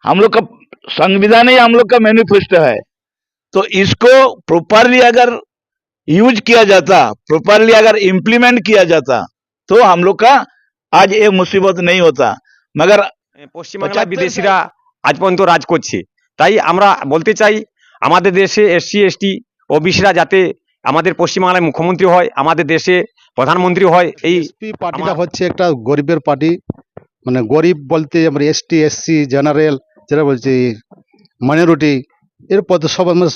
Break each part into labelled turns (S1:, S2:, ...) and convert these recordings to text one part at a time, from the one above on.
S1: हम लोग का संविधान ही हम लोग का मैनिफेस्टो है। तो इसको प्रॉपरली अगर यूज किया जाता, प्रॉपरली अगर इम्प्लीमेंट किया जाता, तो हम लोग का आज ये मुसीबत नहीं होता। मगर
S2: পশ্চিমবাংলায় বিদেশিরা আজ পর্যন্ত রাজ করছে। তাই আমরা বলতে চাই আমাদের দেশে এসসি এসটি ওবিসিরা যাতে আমাদের পশ্চিমবাংলায় মুখ্যমন্ত্রী হয়, আমাদের দেশে প্রধানমন্ত্রী হয়। এই
S3: এসপি পার্টিটা হচ্ছে একটা গরিবের পার্টি, মানে গরিব বলতে আমরা এসটি এসসি জেনারেল যেটা বলছি মাইনরিটি এর পথে সব আমরা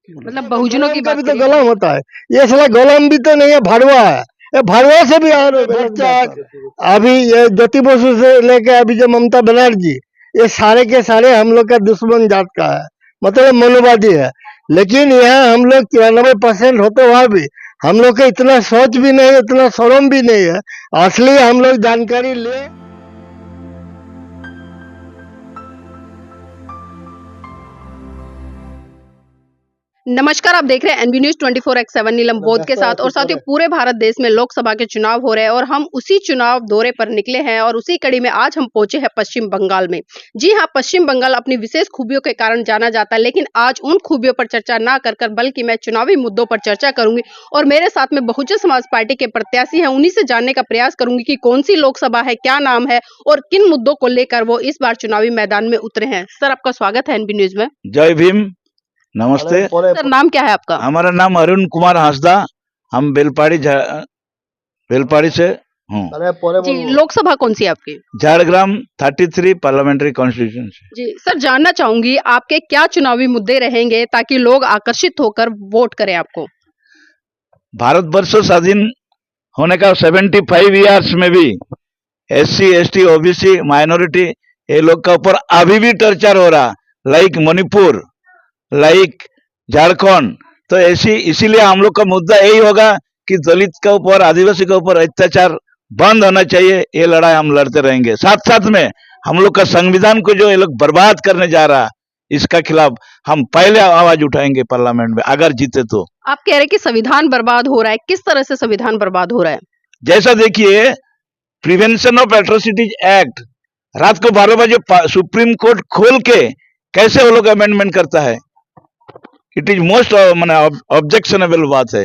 S4: मतलब बहुजनों की
S5: का
S4: बात
S5: भी तो
S4: करिए।
S5: गुलाम होता है, ये साला गुलाम भी तो नहीं है, भड़वा है। ये भड़वा से भी और बच्चा अभी ये ज्योति बसु से लेके अभी जो ममता बनर्जी, ये सारे के सारे हम लोग का दुश्मन जात का है, मतलब मनोवादी है। लेकिन यहाँ हम लोग 93% होते हुआ भी हम लोग का इतना सोच भी नहीं है, इतना शर्म भी नहीं है। असली हम लोग जानकारी ले।
S4: नमस्कार, आप देख रहे हैं एनबी न्यूज 24/7 नीलम बोध के साथ। और साथियों, पूरे भारत देश में लोकसभा के चुनाव हो रहे हैं और हम उसी चुनाव दौरे पर निकले हैं और उसी कड़ी में आज हम पहुंचे हैं पश्चिम बंगाल में। जी हां, पश्चिम बंगाल अपनी विशेष खूबियों के कारण जाना जाता है, लेकिन आज उन खूबियों पर चर्चा ना कर बल्कि मैं चुनावी मुद्दों पर चर्चा करूंगी। और मेरे साथ में बहुजन समाज पार्टी के प्रत्याशी हैं, उन्हीं से जानने का प्रयास करूंगी कि कौन सी लोकसभा है, क्या नाम है और किन मुद्दों को लेकर वो इस बार चुनावी मैदान में उतरे हैं। सर, आपका स्वागत है एनबी न्यूज में।
S1: जय भीम, नमस्ते।
S4: सर, नाम क्या है आपका?
S1: हमारा नाम अरुण कुमार हांसदा, हम बेलपाड़ी से हूँ।
S4: जी, लोकसभा कौन सी है आपकी?
S1: Jhargram 33 parliamentary constituency.
S4: जी सर, जानना चाहूंगी आपके क्या चुनावी मुद्दे रहेंगे ताकि लोग आकर्षित होकर वोट करें आपको।
S1: भारतवर्ष स्वाधीन होने का 75 ईयर्स में भी एससी एसटी ओबीसी माइनॉरिटी ये लोग का ऊपर अभी भी टॉर्चर हो रहा, लाइक मणिपुर, लाइक झारखंड। तो ऐसी इसीलिए हम लोग का मुद्दा यही होगा कि दलित के ऊपर, आदिवासी के ऊपर अत्याचार बंद होना चाहिए। ये लड़ाई हम लड़ते रहेंगे। साथ साथ में हम लोग का संविधान को जो ये लोग बर्बाद करने जा रहा, इसका खिलाफ हम पहले आवाज उठाएंगे पार्लियामेंट में, अगर जीते तो।
S4: आप कह रहे हैं कि संविधान बर्बाद हो रहा है, किस तरह से संविधान बर्बाद हो रहा है?
S1: जैसा देखिए, प्रिवेंशन ऑफ एट्रोसिटीज एक्ट रात को 12 बजे सुप्रीम कोर्ट खोल के कैसे वो लोग अमेंडमेंट करता है। इट इज मोस्ट मैंने ऑब्जेक्शनेबल बात है।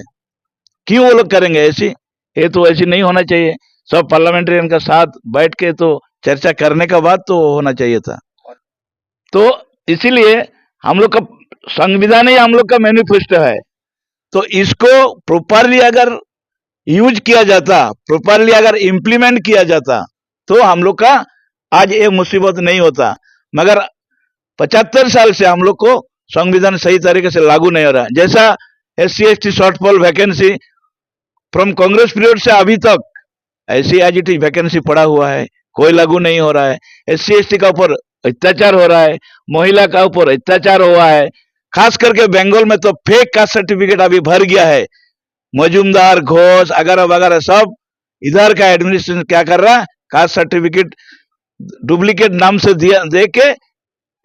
S1: क्यों वो लोग करेंगे ऐसी? ये तो ऐसी नहीं होना चाहिए। सब पार्लियामेंटेरियन का साथ बैठ के तो चर्चा करने का बाद तो होना चाहिए था। तो इसीलिए हम लोग का संविधान ही हम लोग का मैनिफेस्टो है। तो इसको प्रॉपरली अगर यूज किया जाता, प्रॉपरली अगर इम्प्लीमेंट किया जाता, तो हम लोग का आज ये मुसीबत नहीं होता। मगर 75 साल से हम लोग को संविधान सही तरीके से लागू नहीं हो रहा। जैसा SC ST shortfall vacancy from Congress period से अभी तक ऐसी आज इट वैकेंसी पड़ा हुआ है, कोई लागू नहीं हो रहा है। एससी एसटी का ऊपर अत्याचार हो रहा है, महिला का ऊपर अत्याचार हुआ है। खास करके बंगाल में तो फेक कास्ट सर्टिफिकेट अभी भर गया है। मजूमदार, घोष वगैरह वगैरह सब इधर का एडमिनिस्ट्रेशन क्या कर रहा है, कास्ट सर्टिफिकेट डुप्लीकेट नाम से दे के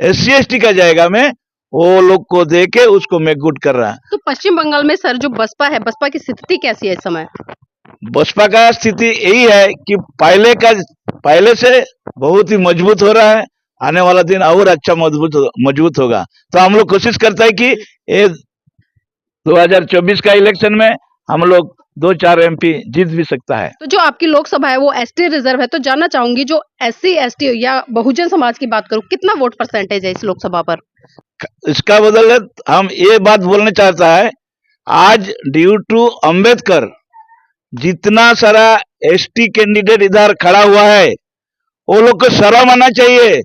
S1: एससी एसटी का जाएगा में वो लोग को दे के उसको मेक गुड कर रहा है।
S4: तो पश्चिम बंगाल में सर जो बसपा है, बसपा की स्थिति कैसी है इस समय?
S1: बसपा का स्थिति यही है कि पहले से बहुत ही मजबूत हो रहा है। आने वाला दिन और अच्छा मजबूत होगा। तो हम लोग कोशिश करते हैं कि ये 2024 का इलेक्शन में हम लोग 2-4 एमपी जीत भी सकता है।
S4: तो जो आपकी लोकसभा है वो एसटी रिजर्व है, तो जानना चाहूंगी जो एससी एसटी या बहुजन समाज की बात करूं, कितना वोट परसेंटेज है इस लोकसभा पर?
S1: इसका बदले हम ये बात बोलना चाहता है, आज ड्यू टू अंबेडकर जितना सारा एसटी कैंडिडेट इधर खड़ा हुआ है, वो लोग को शर्म आना चाहिए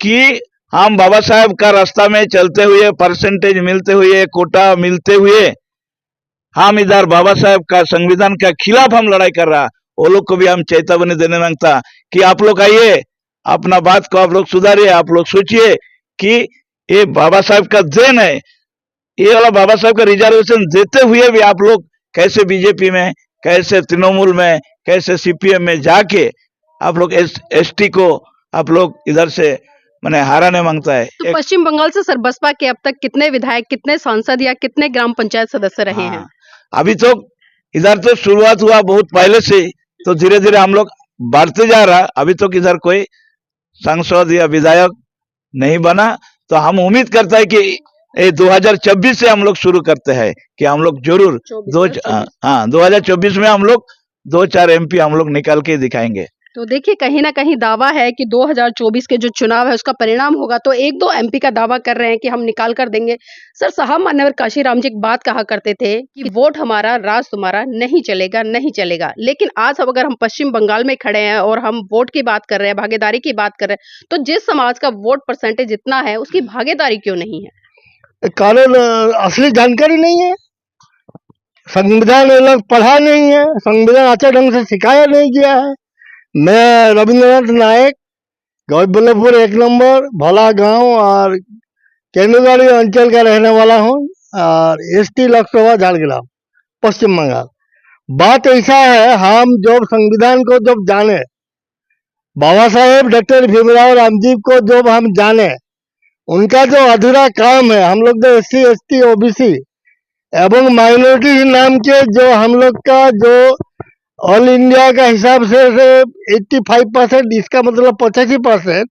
S1: कि हम बाबा साहब का रास्ता में चलते हुए, परसेंटेज मिलते हुए, कोटा मिलते हुए, हम इधर बाबा साहब का संविधान का खिलाफ हम लड़ाई कर रहा। वो लोग को भी हम चेतावनी देने मांगता कि आप लोग आइए, अपना बात को आप लोग सुधारिए, आप लोग सोचिए कि ये बाबा साहब का देन है। ये वाला बाबा साहब का रिजर्वेशन देते हुए भी आप लोग कैसे बीजेपी में, कैसे तृणमूल में, कैसे सीपीएम में जाके आप लोग एसटी को आप लोग इधर से मैंने हाराने मांगता है।
S4: तो पश्चिम बंगाल से सर बसपा के अब तक कितने विधायक, कितने सांसद या कितने ग्राम पंचायत सदस्य रहे हैं?
S1: अभी तो इधर तो शुरुआत हुआ बहुत पहले से, तो धीरे धीरे हम लोग बढ़ते जा रहा। अभी तो इधर कोई सांसद या विधायक नहीं बना, तो हम उम्मीद करते हैं कि ये 2024 से हम लोग शुरू करते हैं कि हम लोग जरूर 2024 में हम लोग 2-4 एमपी हम लोग निकाल के दिखाएंगे।
S4: तो देखिए कहीं ना कहीं दावा है कि 2024 के जो चुनाव है उसका परिणाम होगा, तो 1-2 एमपी का दावा कर रहे हैं कि हम निकाल कर देंगे। सर, साहब मान्यवर काशीराम जी एक बात कहा करते थे कि वोट हमारा राज तुम्हारा, नहीं चलेगा नहीं चलेगा। लेकिन आज अब अगर हम पश्चिम बंगाल में खड़े हैं और हम वोट की बात कर रहे हैं, भागीदारी की बात कर रहे हैं, तो जिस समाज का वोट परसेंटेज इतना है उसकी भागीदारी क्यों नहीं है?
S5: कारण असली जानकारी नहीं है, संविधान ये लोग पढ़ा नहीं है, संविधान अच्छे ढंग से सिखाया नहीं गया है। मैं रविंद्रनाथ नायक, गौबल्लभपुर 1 नंबर भला गांव और केंदुगाड़ी अंचल का रहने वाला हूं और एसटी लोकसभा झारग्राम पश्चिम बंगाल। बात ऐसा है, हम जब संविधान को जब जाने, बाबा साहेब डॉक्टर भीमराव रामजी को जब हम जाने, उनका जो अधूरा काम है, हम लोग जो SC ST OBC एवं माइनॉरिटी नाम के जो हम लोग का जो ऑल इंडिया का हिसाब से 85%, इसका मतलब 85%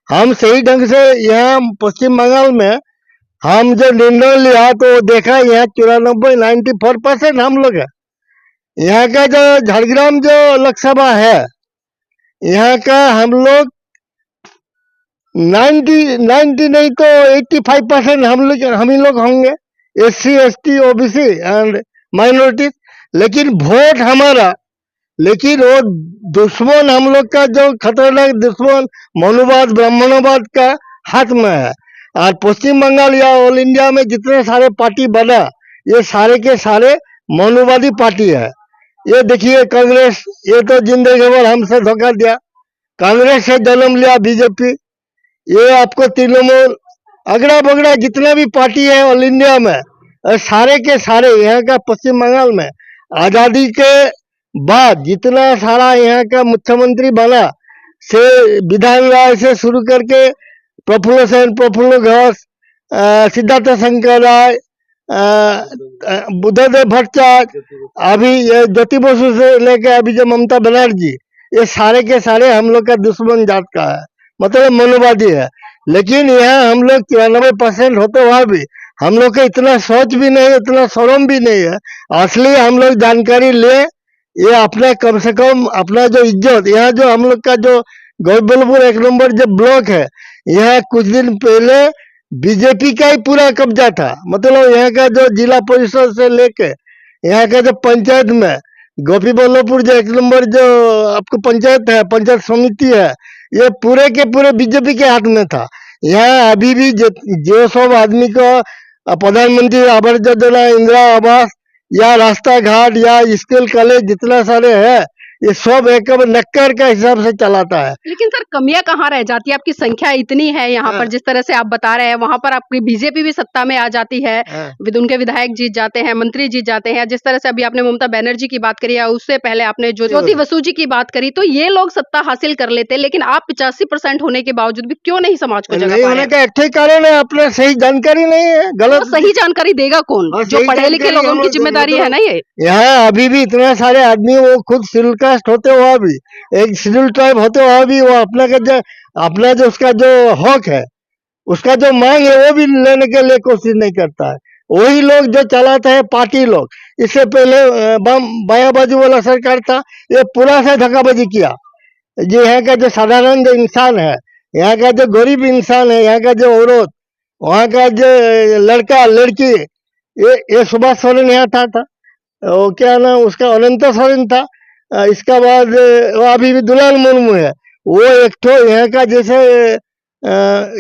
S5: हम सही ढंग से यहाँ पश्चिम बंगाल में हम जो निर्णय लिया तो देखा यहाँ 94-94% हम लोग है। यहाँ का जो झारग्राम जो लोकसभा है, यहाँ का हम लोग 90 नहीं तो 85% हम ही लोग होंगे, SC ST OBC and minority. लेकिन वोट हमारा, लेकिन वो दुश्मन हम लोग का जो खतरनाक दुश्मन मनुवाद ब्राह्मणवाद का हाथ में है। और पश्चिम बंगाल या ऑल इंडिया में जितने सारे पार्टी बना, ये सारे के सारे मनुवादी पार्टी है। ये देखिए कांग्रेस, ये तो जिंदगी भर हमसे धोखा दिया, कांग्रेस से जन्म लिया बीजेपी। ये आपको तृणमूल अगड़ा बगड़ा जितना भी पार्टी है ऑल इंडिया में, सारे के सारे यहाँ का पश्चिम बंगाल में आजादी के बाद जितना सारा यहाँ का मुख्यमंत्री बना, से विधान राय से शुरू करके प्रफुल्ल सेन, प्रफुल्ल घोष, सिद्धार्थ शंकर राय, बुद्धदेव भट्टाचार्य, अभी ये ज्योति बसु से लेके अभी जो ममता बनर्जी, ये सारे के सारे हम लोग का दुश्मन जात का है, मतलब मनुवादी है। लेकिन यहाँ हम लोग 93% होते हुआ भी हम लोग का इतना सोच भी नहीं, इतना शर्म भी नहीं है। असली हम लोग जानकारी ले, ये अपना कम से कम अपना जो इज्जत, यहाँ जो हम लोग का जो गौबल्लभपुर 1 नंबर जो ब्लॉक है, यहाँ कुछ दिन पहले बीजेपी का ही पूरा कब्जा था। मतलब यहाँ का जो जिला परिषद से लेके यहाँ का जो पंचायत में गोपीबल्लभपुर जो 1 नंबर जो आपको पंचायत है, पंचायत समिति है, ये पूरे के पूरे बीजेपी के हाथ में था। यहाँ अभी भी जो सब आदमी को प्रधानमंत्री आवास योजना, इंदिरा आवास या रास्ता घाट या स्कूल कॉलेज जितना सारे है, ये सब एक नक्कर का हिसाब से चलाता है।
S4: लेकिन सर कमियां कहाँ रह जाती है? आपकी संख्या इतनी है यहाँ पर, जिस तरह से आप बता रहे हैं, वहां पर आपकी बीजेपी भी सत्ता में आ जाती है, उनके विधायक जीत जाते हैं, मंत्री जीत जाते हैं। जिस तरह से अभी आपने ममता बनर्जी की बात करी है, उससे पहले आपने ज्योति बसु जी की बात करी, तो ये लोग सत्ता हासिल कर लेते, लेकिन आप 85% होने के बावजूद भी क्यों नहीं समाज को जगह
S5: होने का एक कारण है, अपना सही जानकारी नहीं है, गलत।
S4: तो सही जानकारी देगा कौन? जो पढ़े लिखे लोगों की जिम्मेदारी है ना ये।
S5: यहाँ अभी भी इतने सारे आदमी, वो खुद शेड्यूल कास्ट होते हुआ भी, एक शेड्यूल ट्राइब होते हुआ भी, वो अपना जो उसका जो हक है, उसका जो मांग है, वो भी लेने के लिए कोशिश नहीं करता है। वही लोग जो चलाते हैं पार्टी लोग, इससे पहले बाया बाजू वाला सरकार था, ये पूरा से धक्काबाजी किया। जो यहाँ का जो साधारण जो इंसान है, यहाँ का जो गरीब इंसान है, यहाँ का जो औरत, वहाँ का जो लड़का लड़की, ये सुभाष सोरेन यहाँ था, वो क्या नाम उसका, अनंत सोरेन था। इसका बाद वो अभी भी दुलाल मुर्मू है, वो एक तो यहाँ का जैसे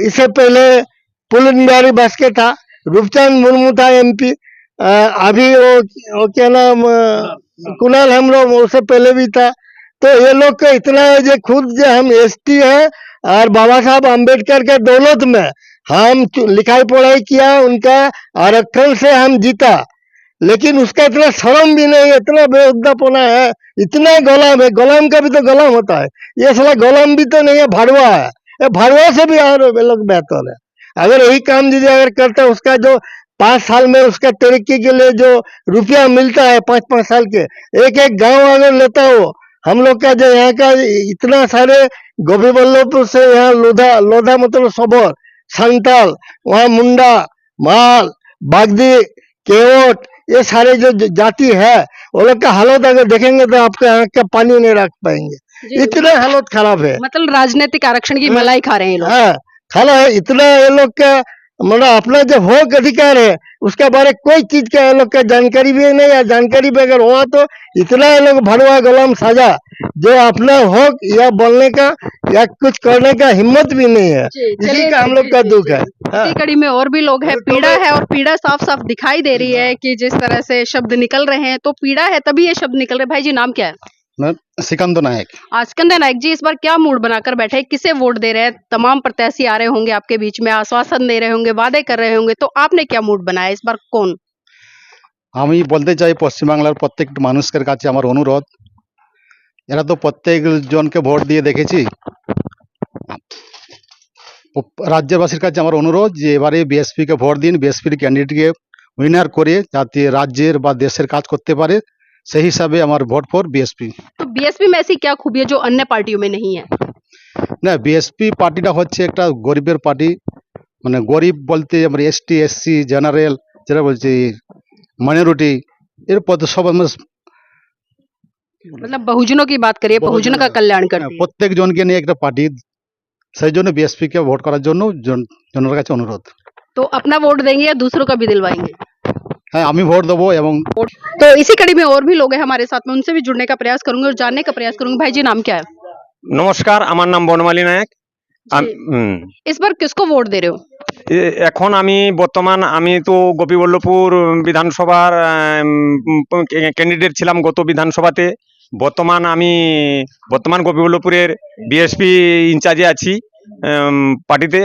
S5: इससे पहले पुलिन बिहारी बास्के था, रूपचंद मुर्मू था MP, अभी वो क्या नाम कुणाल हेम्ब्रम उससे पहले भी था। तो ये लोग का इतना है जो खुद जो हम ST है और बाबा साहब अम्बेडकर के दौलत में हम लिखाई पढ़ाई किया, उनका आरक्षण से हम जीता, लेकिन उसका इतना शर्म भी नहीं है, इतना बेहुदापना है, इतना गुलाम है। गुलाम का भी तो गुलाम होता है, ये साला गुलाम भी तो नहीं है, भाड़वा है। ये भाड़वा से भी और लोग बेहतर है। अगर यही काम दीजिए अगर करता है, उसका जो 5 साल में उसका तरक्की के लिए जो रुपया मिलता है 5-5 साल के, एक गांव अगर लेता हो, हम लोग का जो यहाँ का इतना सारे गोपीबल्लभपुर से यहाँ लोधा लोधा मतलब सबौर, संताल, वहाँ मुंडा, माल, बागदी, केवट, ये सारे जो जाति है वो लोग का हालत अगर देखेंगे तो आपके आँख का पानी नहीं रख पाएंगे,
S4: जी,
S5: इतना हालत खराब है।
S4: मतलब राजनीतिक आरक्षण की मलाई खा रहे हैं ये लोग।
S5: हाँ, खाना है इतना ये लोग का मतलब अपना जो हक अधिकार है उसके बारे कोई चीज का ये लोग का जानकारी भी नहीं है। जानकारी भी अगर हुआ तो इतना ये लोग भड़वा गुलाम साजा जो अपना हक या बोलने का या कुछ करने का हिम्मत भी नहीं है,
S4: जी,
S5: इसी
S4: चलिए,
S5: का हम लोग का दुख है। हाँ।
S4: इसी कड़ी में और भी लोग हैं, पीड़ा है और पीड़ा साफ साफ दिखाई दे रही है कि जिस तरह से शब्द निकल रहे हैं तो पीड़ा है तभी ये शब्द निकल रहे हैं। भाई जी नाम क्या है?
S3: मैं सिकंदर नायक।
S4: सिकंदर नायक जी, इस बार क्या मूड बनाकर बैठे हैं? किसे वोट दे रहे हैं? तमाम प्रत्याशी आ रहे होंगे आपके बीच में, आश्वासन दे रहे होंगे, वादे कर रहे होंगे, तो आपने क्या मूड बनाया इस बार? कौन?
S3: আমি বলতে চাই পশ্চিমবাংলার প্রত্যেকটা মানুষের কাছে আমার অনুরোধ, এরা তো প্রত্যেক জনকে ভোট দিয়ে দেখেছি। রাজ্যবাসীর কাছে আমার অনুরোধ যে এবারে বিএসপি কে ভোট দিন, বিএসপির ক্যান্ডিডেটকে উইনার করে যাতে রাজ্যের বা দেশের কাজ করতে পারে, সেই হিসাবে আমার ভোট ফর বিএসপি।
S4: तो बीएसपी में ऐसी क्या खूबी है जो अन्य पार्टियों में नहीं है?
S3: না, বিএসপি পার্টিটা হচ্ছে একটা গরিবের পার্টি, মানে গরিব বলতে আমরা এসটি এসসি জেনারেল যেটা বলছি মাইনরিটি এর পথে সব আমরা
S4: मतलब बहुजनों की बात करिए, बहुजनों का कल्याण करती है।
S3: প্রত্যেক জনকে নিয়ে একটা পার্টি, সেই জন্য বিএসপি কে ভোট করার জন্য জনের কাছে অনুরোধ।
S4: तो अपना वोट देंगे या दूसरों का भी दिलवाएंगे?
S3: হ্যাঁ, আমি ভোট দেবো এবং
S4: तो इसी कड़ी में और भी लोग हैं हमारे साथ में, उनसे भी जुड़ने का प्रयास करूंगी और जानने का प्रयास करूंगी। भाई जी नाम क्या है?
S2: নমস্কার, আমার নাম বনমালী নায়ক।
S4: जी, इस बार किसको वोट दे रहे हो?
S2: এখন আমি বর্তমান আমি তো গোপীবল্লভপুর বিধানসভার ক্যান্ডিডেট ছিলাম গত বিধানসভাতে। বর্তমান গোপীবল্লভপুরের বিএসপি ইনচার্জে আছি পার্টিতে,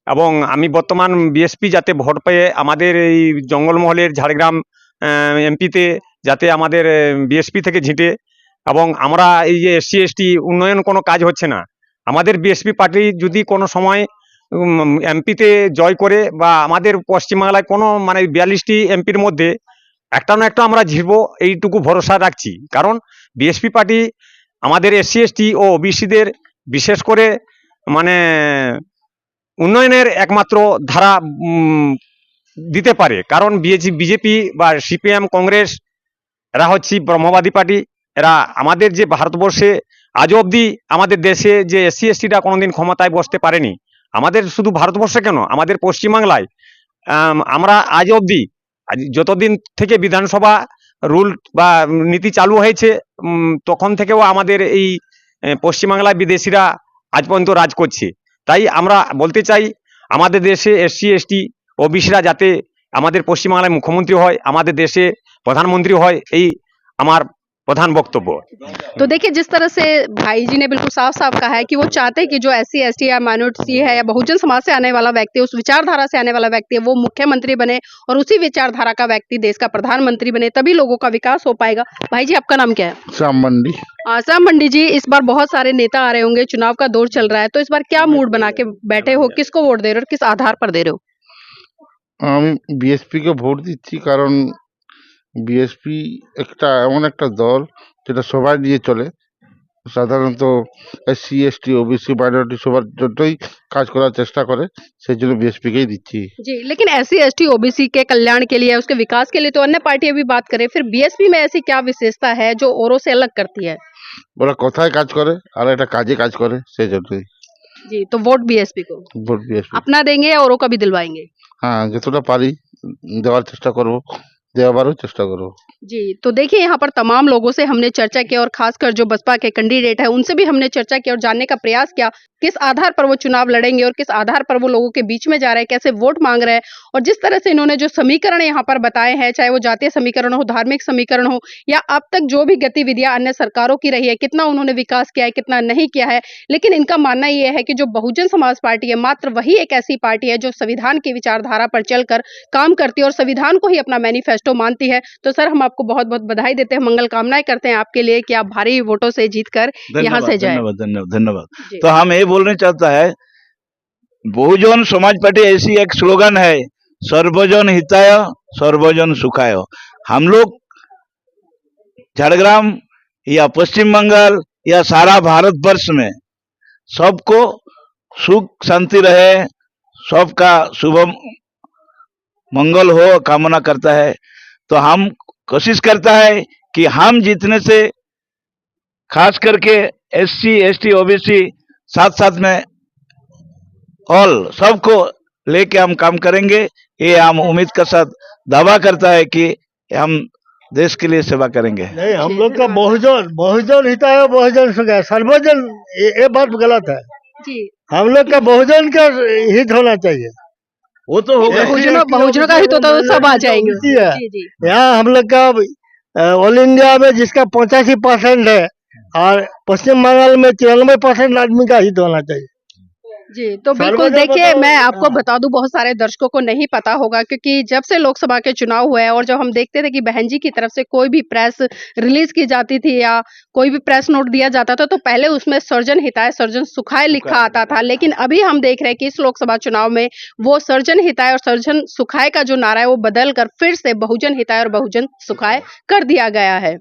S2: এবং আমি বর্তমান বিএসপি যাতে ভোট পেয়ে আমাদের এই জঙ্গলমহলের ঝাড়গ্রাম এমপিতে যাতে আমাদের বিএসপি থেকে জিতে, এবং আমরা এই যে এসসি এসটি উন্নয়ন কোনো কাজ হচ্ছে না, আমাদের বিএসপি পার্টি যদি কোনো সময় এমপিতে জয় করে বা আমাদের পশ্চিমবাংলায় কোনো মানে 42টি এমপির মধ্যে একটা না একটা আমরা জিতবো এইটুকু ভরসা রাখছি। কারণ বিএসপি পার্টি আমাদের এসসি এসটি ও ওবিসিদের বিশেষ করে মানে উন্নয়নের একমাত্র ধারা দিতে পারে। কারণ বিজেপি বা সিপিএম কংগ্রেস এরা হচ্ছে ব্রহ্মবাদী পার্টি। এরা আমাদের যে ভারতবর্ষে আজ অবধি আমাদের দেশে যে এসসি এসটিটা কোনোদিন ক্ষমতায় বসতে পারেনি, আমাদের শুধু ভারতবর্ষে কেন আমাদের পশ্চিমবাংলায় আমরা আজ অবধি যতদিন থেকে বিধানসভা রুল বা নীতি চালু হয়েছে তখন থেকেও আমাদের এই পশ্চিমবাংলায় বিদেশিরা আজ পর্যন্ত রাজ করছে। তাই আমরা বলতে চাই আমাদের দেশে এসসি এসটি ওবিসিরা যাতে আমাদের পশ্চিমবাংলায় মুখ্যমন্ত্রী হয়, আমাদের দেশে প্রধানমন্ত্রী হয়, এই আমার प्रधान वक्तव्य।
S4: तो देखिए जिस तरह से भाई जी ने बिल्कुल साफ साफ कहा है कि वो चाहते हैं कि जो एससी एसटी या माइनॉरिटी है या बहुजन समाज से आने वाला व्यक्ति, उस विचारधारा से आने वाला व्यक्ति है, वो मुख्यमंत्री बने और उसी विचारधारा का व्यक्ति देश का प्रधानमंत्री बने, तभी लोगों का विकास हो पाएगा। भाई जी आपका नाम क्या है?
S6: श्याम मंडी।
S4: श्याम मंडी जी, इस बार बहुत सारे नेता आ रहे होंगे, चुनाव का दौर चल रहा है, तो इस बार क्या मूड बना के बैठे हो? किसको वोट दे रहे हो और किस आधार पर दे रहे हो?
S6: আমি বিএসপি কে ভোট দিচ্ছি কারণ বিএসপি একটা এমন একটা দল যেটা সবাই নিয়ে চলে, সাধারণত এসসি এসটি ওবিসি মাইনরিটি সবার জন্যই কাজ করার চেষ্টা করে, সেই জন্য বিএসপি কেই দিচ্ছি।
S4: जी, लेकिन एससी एसटी ओबीसी के कल्याण के लिए, उसके विकास के लिए तो अन्य पार्टियां भी बात करें, फिर बीएसपी में ऐसी क्या विशेषता है जो औरों से अलग करती है?
S6: ওরা কথায় কাজ করে আর একটা কাজে কাজ করে, সেই জন্যই
S4: जी, तो वोट बीएसपी को
S6: ভোট বিএসপি।
S4: अपना देंगे या औरों का भी दिलवाएंगे?
S6: হ্যাঁ, যতটা পারি দেওয়ার চেষ্টা করবো, দেওয়ারও চেষ্টা করবো।
S4: जी, तो देखिए यहाँ पर तमाम लोगों से हमने चर्चा की और खासकर जो बसपा के कैंडिडेट है उनसे भी हमने चर्चा की और जानने का प्रयास किया किस आधार पर वो चुनाव लड़ेंगे और किस आधार पर वो लोगों के बीच में जा रहे हैं, कैसे वोट मांग रहे हैं, और जिस तरह से इन्होंने जो समीकरण यहाँ पर बताए हैं, चाहे वो जातीय समीकरण हो, धार्मिक समीकरण हो, या अब तक जो भी गतिविधियां अन्य सरकारों की रही है, कितना उन्होंने विकास किया है, कितना नहीं किया है, लेकिन इनका मानना ये है कि जो बहुजन समाज पार्टी है मात्र वही एक ऐसी पार्टी है जो संविधान की विचारधारा पर चलकर काम करती है और संविधान को ही अपना मैनिफेस्टो मानती है। तो सर हम आपको बहुत बहुत बधाई देते हैं, मंगल कामनाएं करते हैं आपके लिए कि आप भारी वोटों से जीतकर यहाँ से जाए।
S1: धन्यवाद धन्यवाद धन्यवाद।
S4: जी।
S1: तो हम ये बोलना चाहता है, बहुजन समाज पार्टी ऐसी एक स्लोगन है, सर्वजन हिताय सर्वजन सुखाय। हम लोग झारग्राम या पश्चिम बंगाल या सारा भारतवर्ष में सबको सुख शांति रहे, सबका शुभ मंगल हो कामना करता है। तो हम कोशिश करता है कि हम जितने से खास करके SC ST OBC साथ साथ में ऑल सबको लेके हम काम करेंगे। ये हम उम्मीद के साथ दावा करता है कि हम देश के लिए सेवा करेंगे।
S5: नहीं, हम लोग का बहुजन हिताय बहुजन सुखाय, सर्वजन ये बात गलत है।
S4: जी,
S5: हम लोग का बहुजन का हित होना चाहिए।
S1: वो तो होगा।
S4: बहुजनों का हित हो तो सब आ जाएंगे।
S5: है।
S4: जी जी
S5: यहाँ हम लोग का ऑल इंडिया में जिसका 85% है और पश्चिम बंगाल में 94% आदमी का हित होना चाहिए।
S4: जी, तो बिल्कुल
S5: सर्वजन
S4: देखिए,
S5: बताओ।
S4: मैं आपको बता दूं, बहुत सारे दर्शकों को नहीं पता होगा क्योंकि जब से लोकसभा के चुनाव हुए हैं और जब हम देखते थे कि बहन जी की तरफ से कोई भी प्रेस रिलीज की जाती थी या कोई भी प्रेस नोट दिया जाता था तो पहले उसमें सर्जन हिताय सर्जन सुखाय लिखा आता था। लेकिन अभी हम देख रहे हैं कि इस लोकसभा चुनाव में वो सर्जन हिताय और सर्जन सुखाय का जो नारा है वो बदल कर फिर से बहुजन हिताय और बहुजन सुखाय कर दिया गया है।